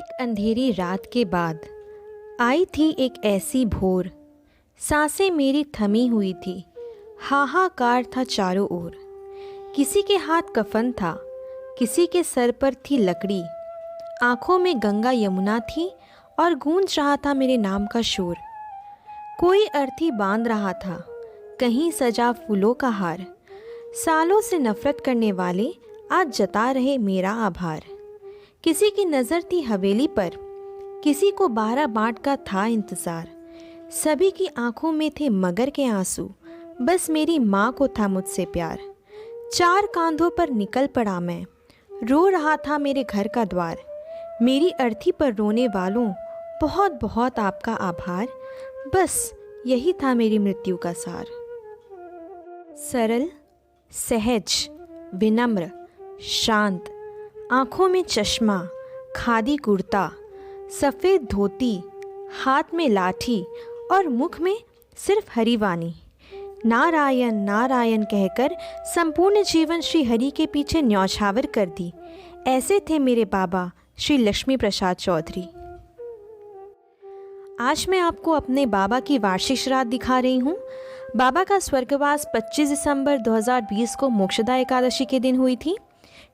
एक अंधेरी रात के बाद आई थी एक ऐसी भोर। सांसें मेरी थमी हुई थी, हाहाकार था चारों ओर। किसी के हाथ कफन था, किसी के सर पर थी लकड़ी। आंखों में गंगा यमुना थी और गूंज रहा था मेरे नाम का शोर। कोई अर्थी बांध रहा था, कहीं सजा फूलों का हार। सालों से नफरत करने वाले आज जता रहे मेरा आभार। किसी की नज़र थी हवेली पर, किसी को 12 बाट का था इंतज़ार। सभी की आंखों में थे मगर के आंसू, बस मेरी माँ को था मुझसे प्यार। 4 कांधों पर निकल पड़ा मैं, रो रहा था मेरे घर का द्वार। मेरी अर्थी पर रोने वालों बहुत बहुत आपका आभार। बस यही था मेरी मृत्यु का सार। सरल, सहज, विनम्र, शांत, आँखों में चश्मा, खादी कुर्ता, सफ़ेद धोती, हाथ में लाठी और मुख में सिर्फ हरिवाणी। नारायण नारायण कहकर संपूर्ण जीवन श्री हरि के पीछे न्यौछावर कर दी। ऐसे थे मेरे बाबा श्री लक्ष्मी प्रसाद चौधरी। आज मैं आपको अपने बाबा की वार्षिक श्राद्ध दिखा रही हूँ। बाबा का स्वर्गवास 25 दिसंबर 2020 को मोक्षदा एकादशी के दिन हुई थी।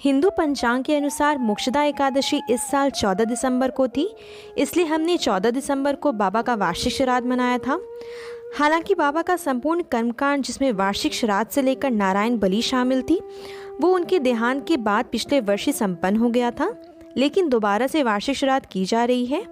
हिंदू पंचांग के अनुसार मोक्षदा एकादशी इस साल 14 दिसंबर को थी, इसलिए हमने 14 दिसंबर को बाबा का वार्षिक श्राद्ध मनाया था। हालांकि बाबा का संपूर्ण कर्मकांड, जिसमें वार्षिक श्राद्ध से लेकर नारायण बलि शामिल थी, वो उनके देहांत के बाद पिछले वर्ष ही संपन्न हो गया था, लेकिन दोबारा से वार्षिक श्राद्ध की जा रही है।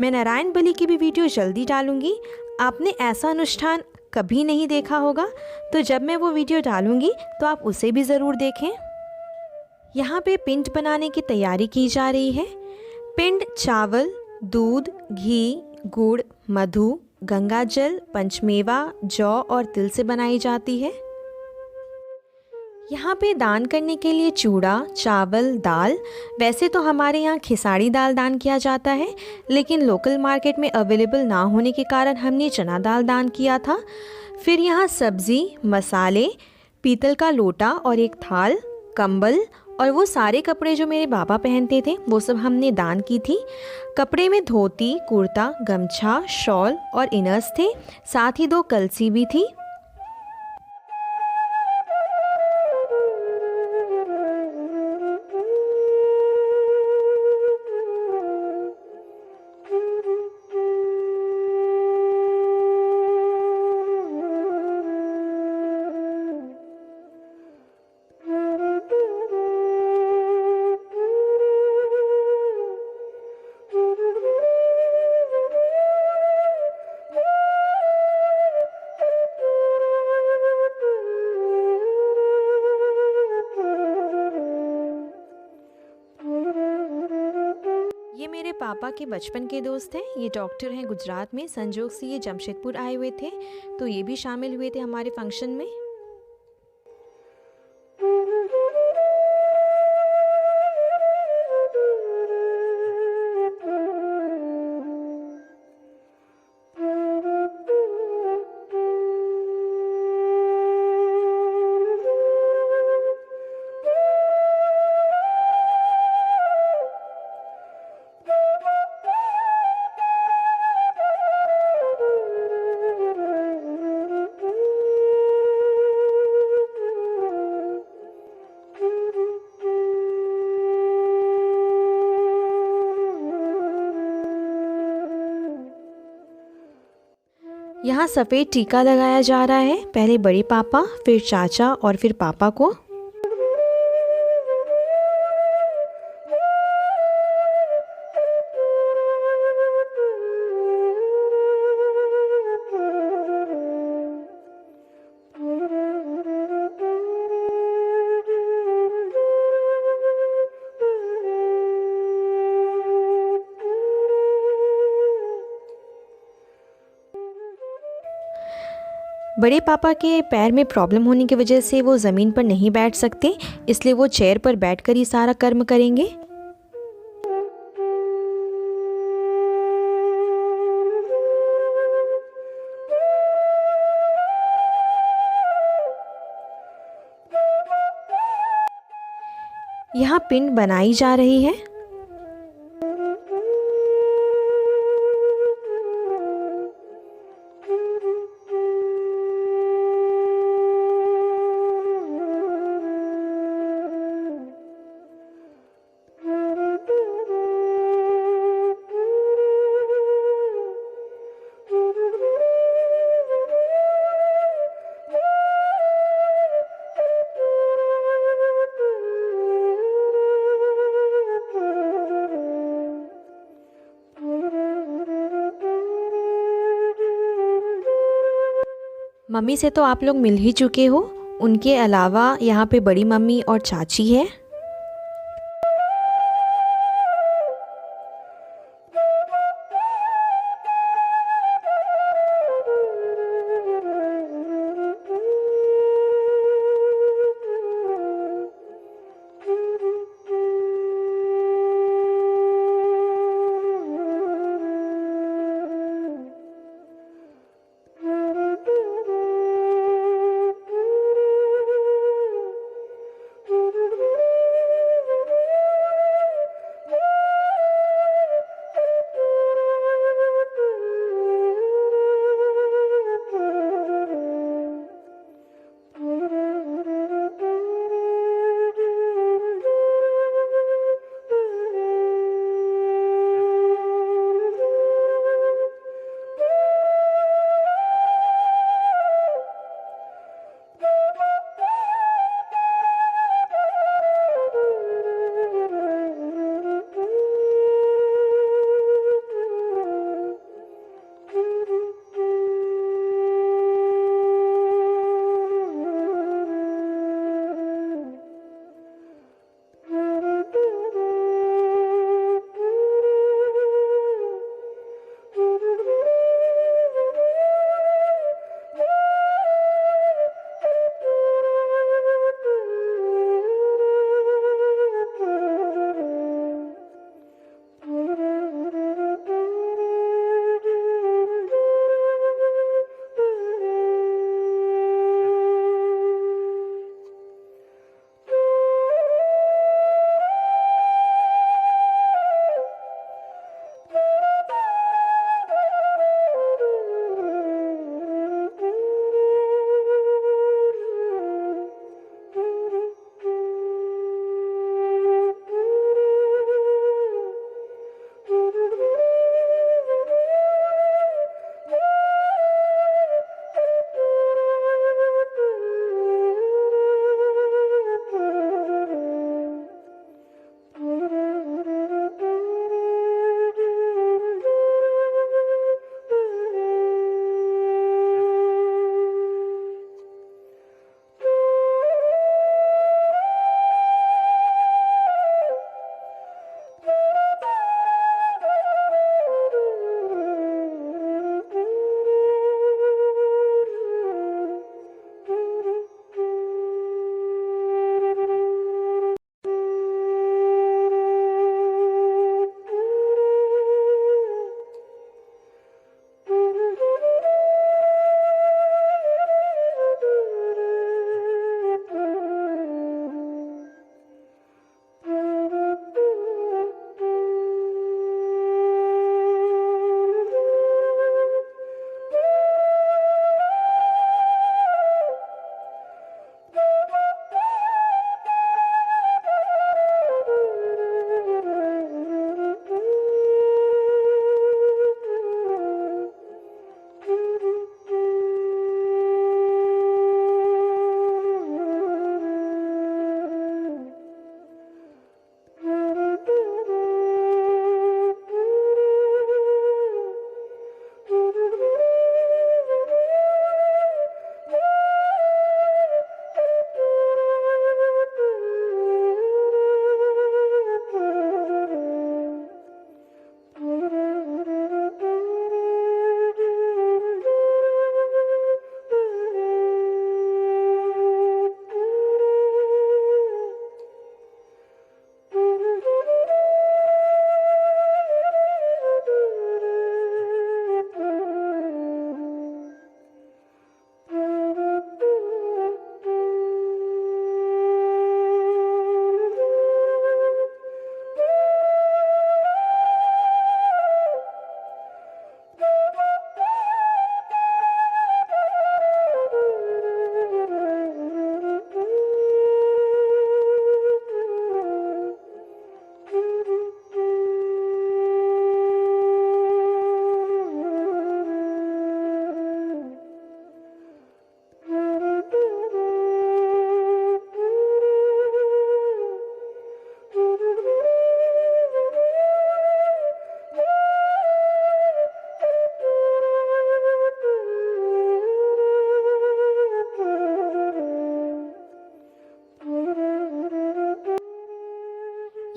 मैं नारायण बलि की भी वीडियो जल्दी डालूंगी। आपने ऐसा अनुष्ठान कभी नहीं देखा होगा, तो जब मैं वो वीडियो डालूंगी तो आप उसे भी ज़रूर देखें। यहाँ पे पिंड बनाने की तैयारी की जा रही है। पिंड चावल, दूध, घी, गुड़, मधु, गंगाजल, पंचमेवा, जौ और तिल से बनाई जाती है। यहाँ पे दान करने के लिए चूड़ा, चावल, दाल, वैसे तो हमारे यहाँ खिसाड़ी दाल दान किया जाता है, लेकिन लोकल मार्केट में अवेलेबल ना होने के कारण हमने चना दाल दान किया था। फिर यहाँ सब्ज़ी, मसाले, पीतल का लोटा और एक थाल, कंबल और वो सारे कपड़े जो मेरे बाबा पहनते थे वो सब हमने दान की थी। कपड़े में धोती, कुर्ता, गमछा, शॉल और इनर्स थे, साथ ही 2 कलसी भी थी। ये मेरे पापा के बचपन के दोस्त हैं। ये डॉक्टर हैं गुजरात में। संजोग से ये जमशेदपुर आए हुए थे, तो ये भी शामिल हुए थे हमारे फंक्शन में। यहाँ सफ़ेद टीका लगाया जा रहा है, पहले बड़े पापा, फिर चाचा और फिर पापा को। बड़े पापा के पैर में प्रॉब्लम होने की वजह से वो ज़मीन पर नहीं बैठ सकते, इसलिए वो चेयर पर बैठकर ही सारा कर्म करेंगे। यहाँ पिंड बनाई जा रही है। मम्मी से तो आप लोग मिल ही चुके हो, उनके अलावा यहाँ पे बड़ी मम्मी और चाची है।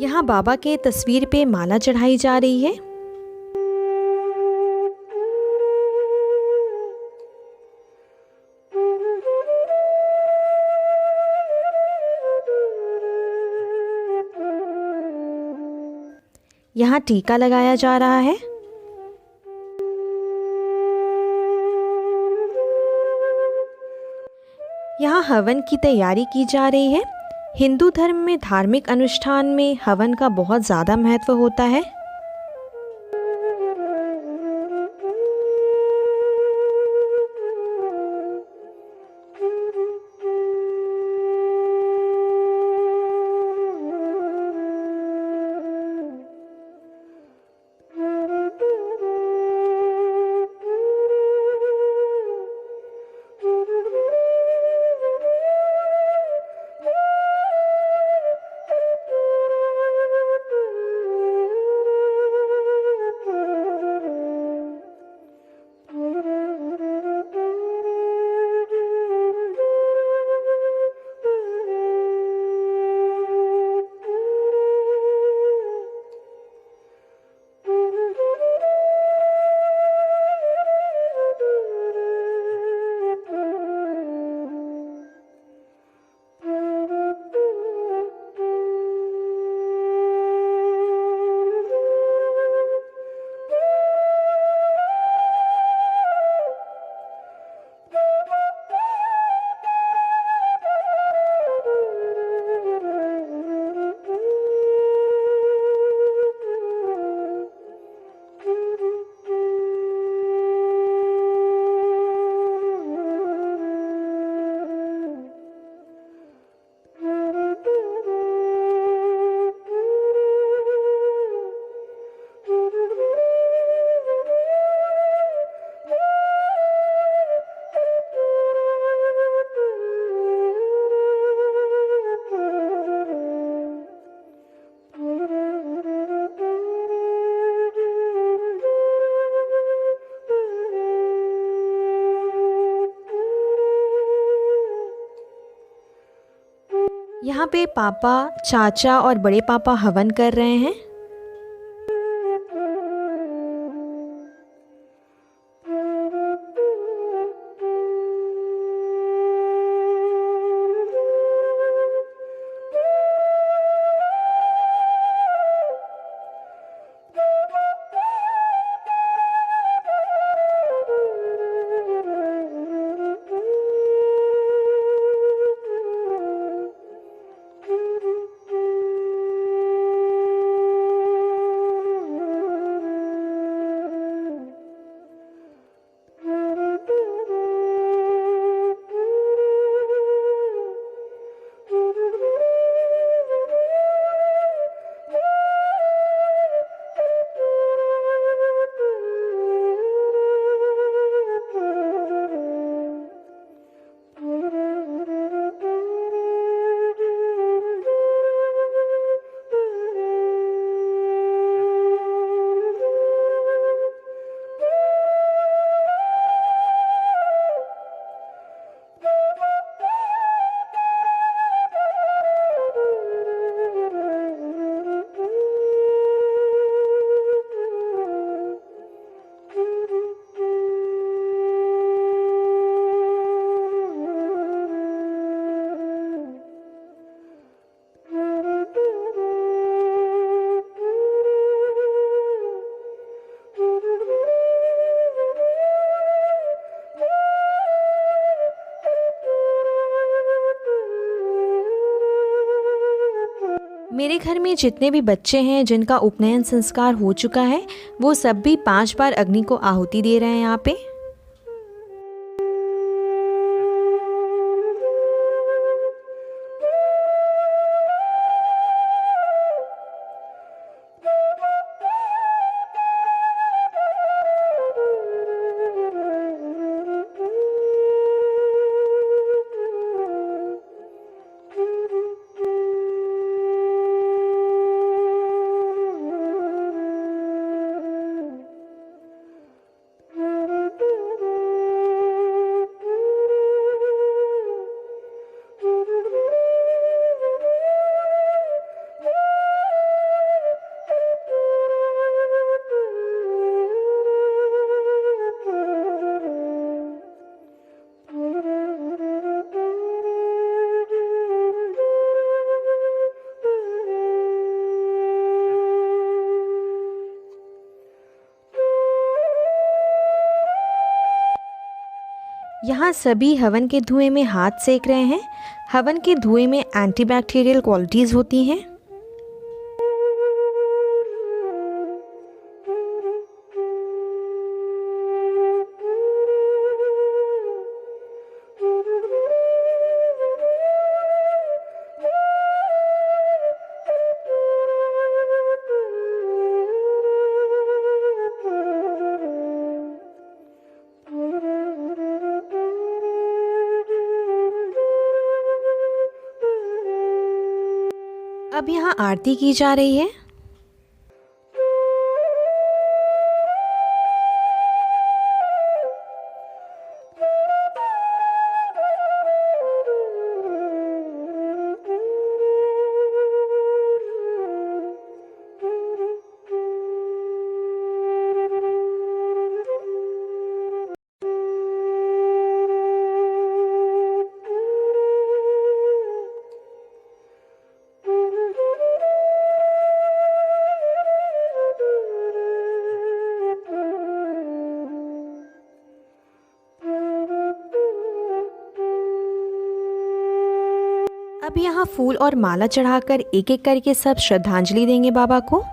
यहाँ बाबा के तस्वीर पे माला चढ़ाई जा रही है। यहाँ टीका लगाया जा रहा है। यहाँ हवन की तैयारी की जा रही है। हिंदू धर्म में धार्मिक अनुष्ठान में हवन का बहुत ज़्यादा महत्व होता है। यहाँ पे पापा, चाचा और बड़े पापा हवन कर रहे हैं। मेरे घर में जितने भी बच्चे हैं जिनका उपनयन संस्कार हो चुका है, वो सब भी 5 बार अग्नि को आहुति दे रहे हैं यहाँ पे। यहाँ सभी हवन के धुएं में हाथ सेक रहे हैं। हवन के धुएं में एंटीबैक्टीरियल क्वालिटीज़ होती हैं। अब यहाँ आरती की जा रही है। अब यहाँ फूल और माला चढ़ाकर एक एक करके सब श्रद्धांजलि देंगे बाबा को।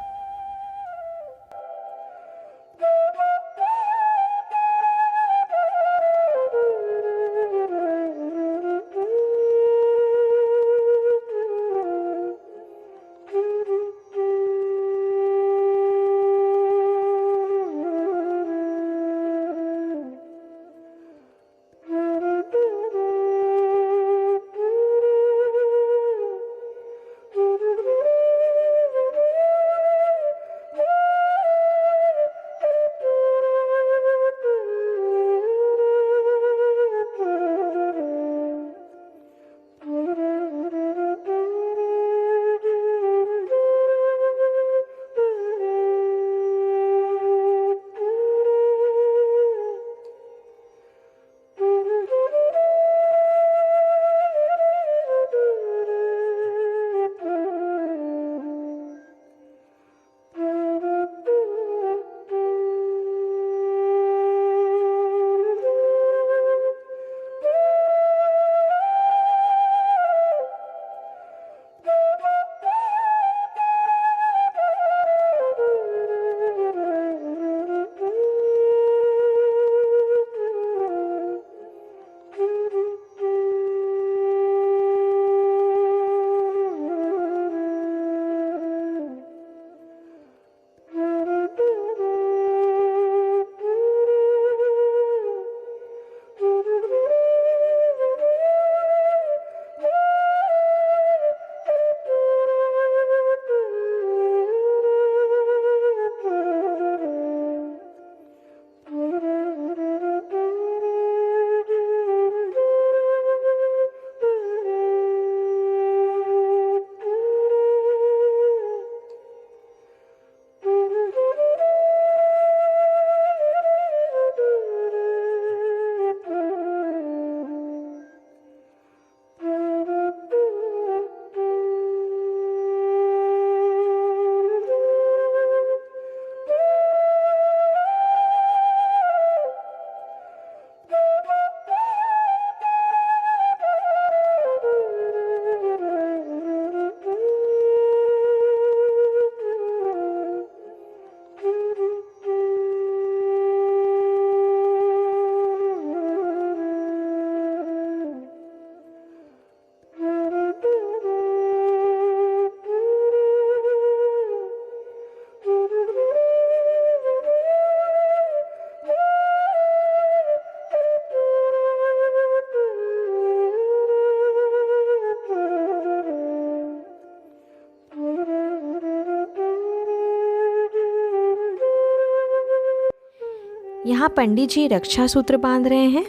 यहाँ पंडित जी रक्षा सूत्र बांध रहे हैं।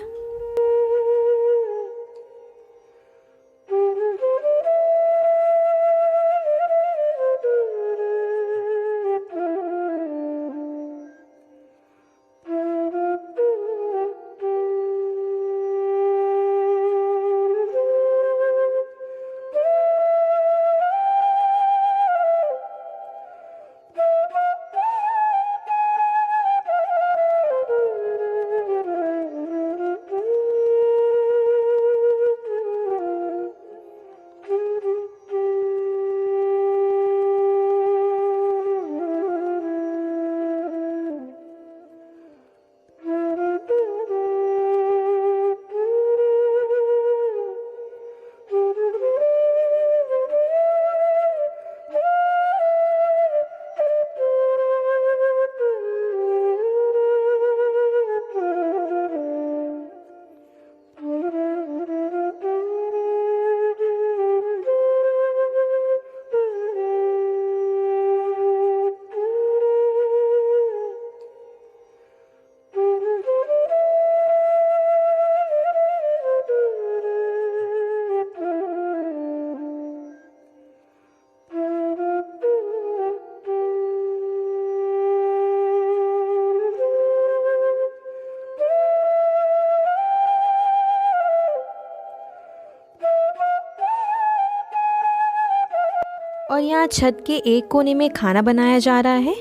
और यहाँ छत के एक कोने में खाना बनाया जा रहा है।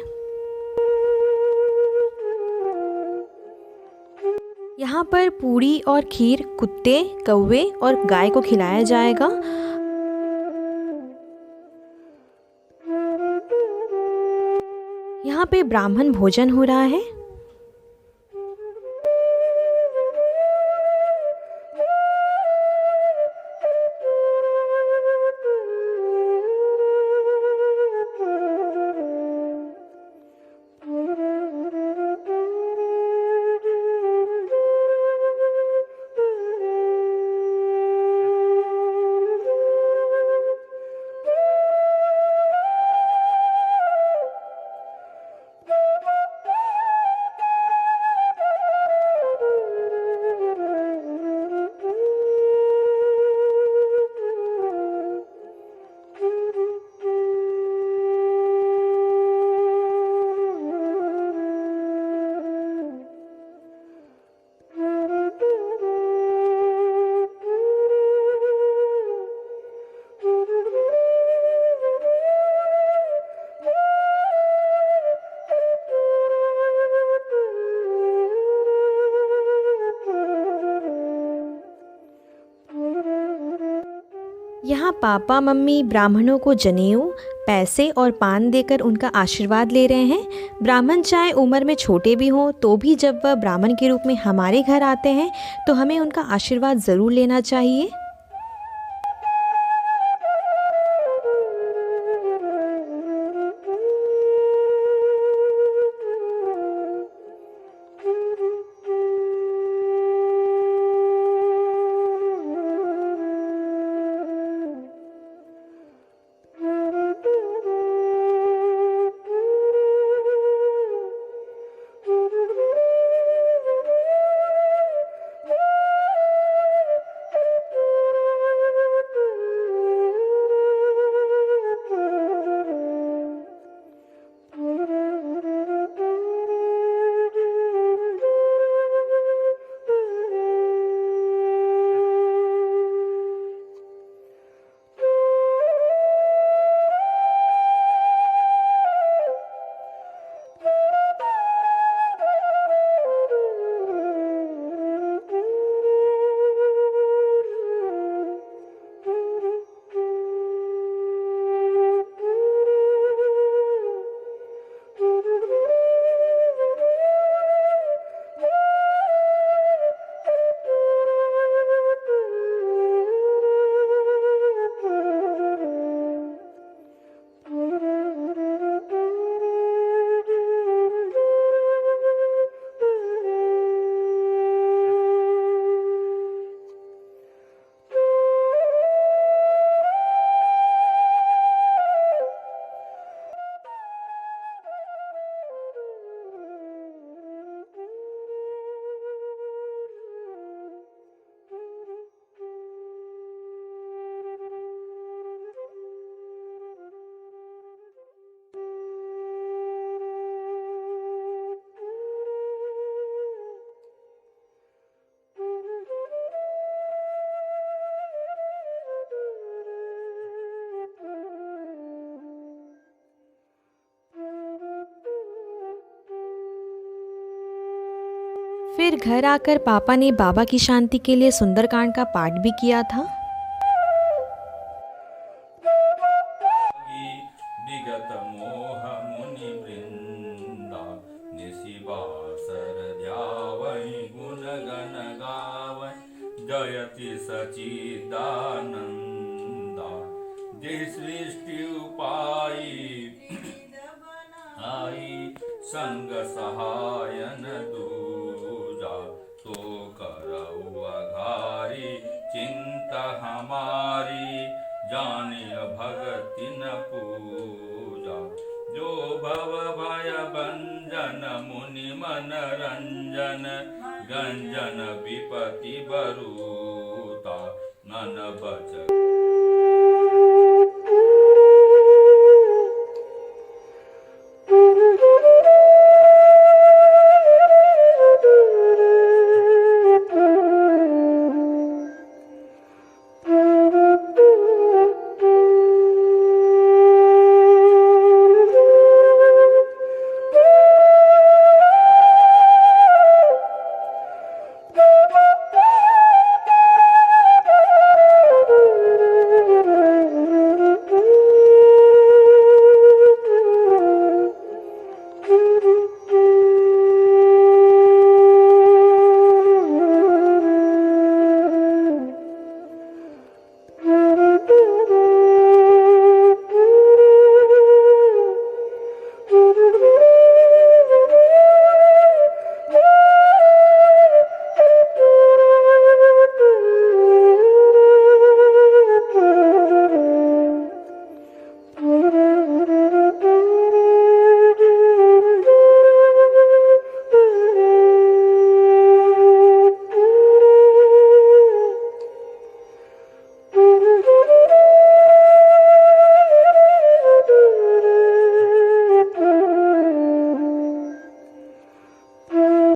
यहाँ पर पूड़ी और खीर कुत्ते, कौवे और गाय को खिलाया जाएगा। यहाँ पे ब्राह्मण भोजन हो रहा है। यहाँ पापा मम्मी ब्राह्मणों को जनेऊ, पैसे और पान देकर उनका आशीर्वाद ले रहे हैं। ब्राह्मण चाहे उम्र में छोटे भी हों तो भी जब वह ब्राह्मण के रूप में हमारे घर आते हैं तो हमें उनका आशीर्वाद ज़रूर लेना चाहिए। फिर घर आकर पापा ने बाबा की शांति के लिए सुंदरकांड का पाठ भी किया था। विगत मोह मुनि वृंदा निशिवासर ध्यावहि गुण गण गावहि जयति सचिदानंदा जे सृष्टि उपायी आई संग सहायन दूजा तो करऊ अघारी चिंता हमारी जानिय भगति न पूजा जो भव भय भंजन मुनि मन रंजन गंजन विपति बरूता नन बच